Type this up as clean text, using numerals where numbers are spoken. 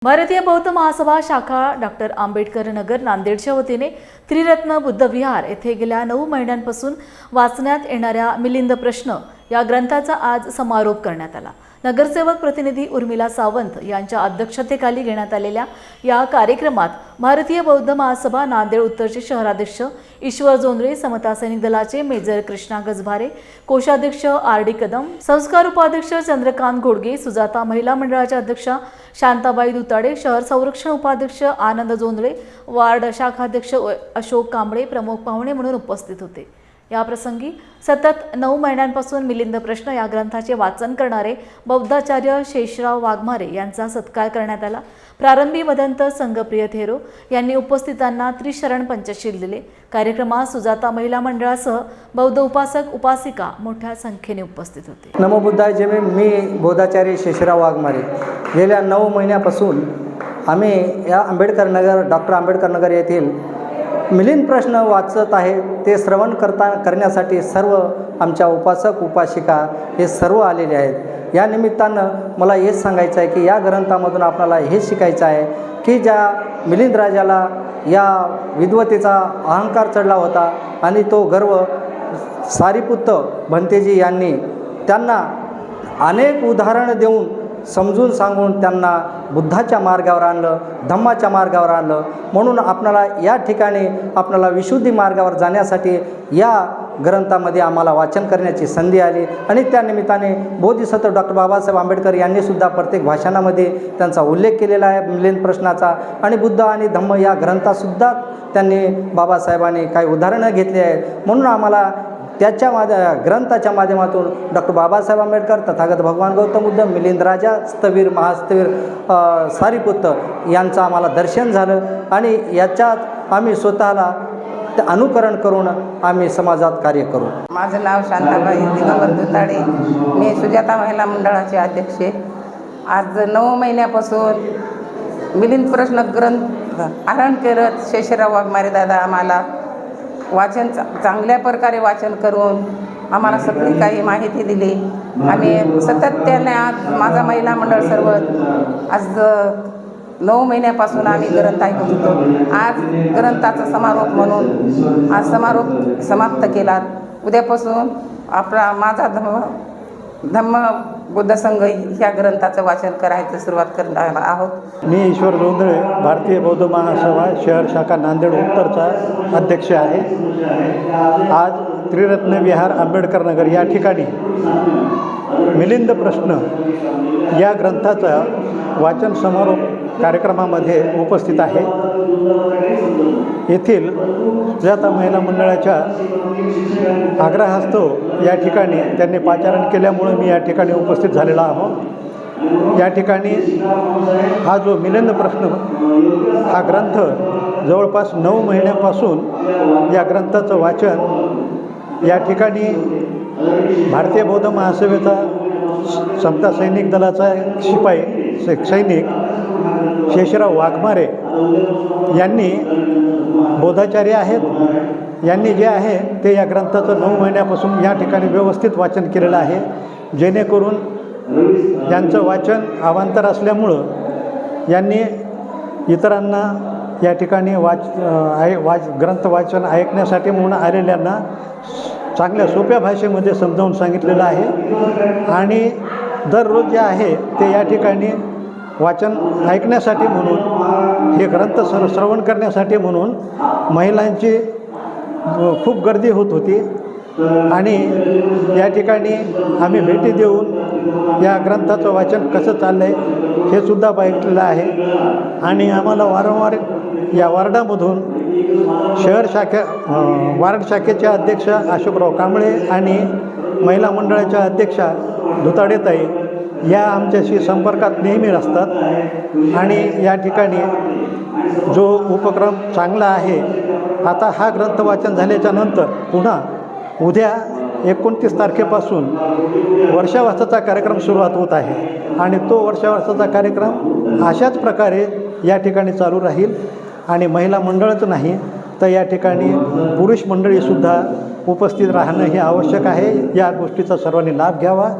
भारतीय बौद्ध महासभा शाखा डॉक्टर आंबेडकर नगर नांदेडच्या वतीने त्रिरत्न बुद्ध विहार येथे गेल्या 9 महिन्यांपासून वाचण्यात येणाऱ्या मिलिंद प्रश्न या ग्रंथाचा आज समारोप करण्यात आला। नगरसेवक प्रतिनिधी उर्मिला सावंत यांच्या अध्यक्षतेखाली घेण्यात आलेल्या या कार्यक्रमात भारतीय बौद्ध महासभा नांदेड उत्तरचे शहराध्यक्ष ईश्वर जोंधळे, समता सैनिक दलाचे मेजर कृष्णा गजभारे, कोषाध्यक्ष आर.डी. कदम, संस्कार उपाध्यक्ष चंद्रकांत घोडगे, सुजाता महिला मंडळाच्या अध्यक्षा शांताबाई दुताडे, शहर संरक्षण उपाध्यक्ष आनंद जोंधळे, वार्ड शाखाध्यक्ष अशोक कांबळे प्रमुख पाहुणे म्हणून उपस्थित होते। या प्रसंगी सतत 9 महिन्यांपासून मिलिंद प्रश्न या ग्रंथाचे वाचन करणारे बौद्धाचार्य शेषराव वाघमारे यांचा सत्कार करण्यात आला। प्रारंभी मदंत संघप्रिय थेरो यांनी उपस्थितांना त्रिशरण पंचशील दिले। कार्यक्रमात सुजाता महिला मंडळासह बौद्ध उपासक उपासिका मोठ्या संख्येने उपस्थित होते। नमो बुद्धाय जय। मी बौद्धाचार्य शेषराव वाघमारे गेल्या 9 महिन्यापासून आम्ही या आंबेडकर नगर डॉक्टर आंबेडकर नगर येथील मिलिंद प्रश्न वाचत आहे। ते श्रवण करण्यासाठी सर्व आमच्या उपासक उपासिका हे सर्व आलेले आहेत। या निमित्तानं मला हेच सांगायचं आहे की या ग्रंथामधून आपल्याला हे शिकायचं आहे की ज्या मिलिंद राजाला या विद्वतेचा अहंकार चढला होता आणि तो गर्व सारीपुत्त भंतेजी यांनी त्यांना अनेक उदाहरणं देऊन समजून सांगून त्यांना बुद्धाच्या मार्गावर आणलं, धम्माच्या मार्गावर आणलं। म्हणून आपल्याला या ठिकाणी आपल्याला विशुद्धी मार्गावर जाण्यासाठी या ग्रंथामध्ये आम्हाला वाचन करण्याची संधी आली आणि त्या निमित्ताने बोधिसत्व डॉक्टर बाबासाहेब आंबेडकर यांनी सुद्धा प्रत्येक भाषणामध्ये त्यांचा उल्लेख केलेला आहे मिलिंद प्रश्नाचा। आणि बुद्ध आणि धम्म या ग्रंथातसुद्धा त्यांनी बाबासाहेबांनी काही उदाहरणं घेतली आहेत। म्हणून आम्हाला त्याच्या ग्रंथाच्या माध्यमातून डॉक्टर बाबासाहेब आंबेडकर, तथागत भगवान गौतम बुद्ध, मिलिंद राजा, स्थवीर महास्थवीर सारीपुत्त यांचं आम्हाला दर्शन झालं आणि याच्यात आम्ही स्वतःला अनुकरण करून आम्ही समाजात कार्य करू। माझं नाव शांताबाई दिगंबर दुताडे, मी सुजाता महिला मंडळाचे अध्यक्ष। आज 9 महिन्यापासून मिलिंद प्रश्न ग्रंथ आरण करत शेषराव वाघमारे दादा आम्हाला वाचन चांगल्या प्रकारे वाचन करून आम्हाला सगळी काही माहिती दिली। आम्ही सातत्याने आज माझा महिला मंडळ सर्व आज 9 महिन्यापासून आम्ही ग्रंथ ऐकत होतो। आज ग्रंथाचा समारोप म्हणून आज समारोप समाप्त केला। उद्यापासून माझा धम्म बुद्ध संघ ह्या ग्रंथाचं वाचन करायचं सुरुवात करणार आहोत। मी ईश्वर जोंधळे, भारतीय बौद्ध महासभा शहर शाखा नांदेड उत्तरचा अध्यक्ष आहे। आज त्रिरत्न विहार आंबेडकर नगर या ठिकाणी मिलिंद प्रश्न या ग्रंथाचा वाचन समारोप कार्यक्रमामध्ये उपस्थित आहे। येथील सुजाता महिला मंडळाच्या आग्रहास्तव या ठिकाणी त्यांनी पाचारण केल्यामुळे मी या ठिकाणी उपस्थित झालेला आहोत। या ठिकाणी हा जो मिलिंद प्रश्न हा ग्रंथ जवळपास 9 महिन्यापासून या ग्रंथाचं वाचन या ठिकाणी भारतीय बौद्ध महासभेचा समता सैनिक दलाचा शिपाई सैनिक शेषराव वाघमारे यांनी बौद्धाचार्य आहेत। यांनी जे आहे ते या ग्रंथाचं 9 महिन्यापासून या ठिकाणी व्यवस्थित वाचन केलेलं आहे, जेणेकरून यांचं वाचन अवांतर असल्यामुळं यांनी इतरांना या ठिकाणी ग्रंथ वाचन ऐकण्यासाठी म्हणून आलेल्यांना चांगल्या सोप्या भाषेमध्ये समजावून सांगितलेलं आहे। आणि दररोज जे आहे ते या ठिकाणी वाचन ऐकण्यासाठी म्हणून हे ग्रंथ श्रवण करण्यासाठी म्हणून महिलांची खूप गर्दी होत होती आणि या ठिकाणी आम्ही भेटी देऊन या ग्रंथाचं वाचन कसं चाललं आहे हे सुद्धा बघितलेलं आहे। आणि आम्हाला वारंवार या वार्डामधून वार्ड शाखेच्या अध्यक्ष अशोकराव कांबळे आणि महिला मंडळाच्या अध्यक्षा दुताडेताई या आमच्याशी संपर्कात नेहमी असतात आणि या ठिकाणी जो उपक्रम चांगला आहे। आता हा ग्रंथ वाचन झाल्याच्या नंतर पुन्हा उद्या 29 तारखेपासून वर्षावासाचा कार्यक्रम सुरुवात होत आहे आणि तो वर्षावासाचा कार्यक्रम अशाच प्रकारे या ठिकाणी चालू राहील। आणि महिला मंडळच नाही तर या ठिकाणी पुरुष मंडळीसुद्धा उपस्थित राहणं हे आवश्यक आहे। या गोष्टीचा सर्वांनी लाभ घ्यावा।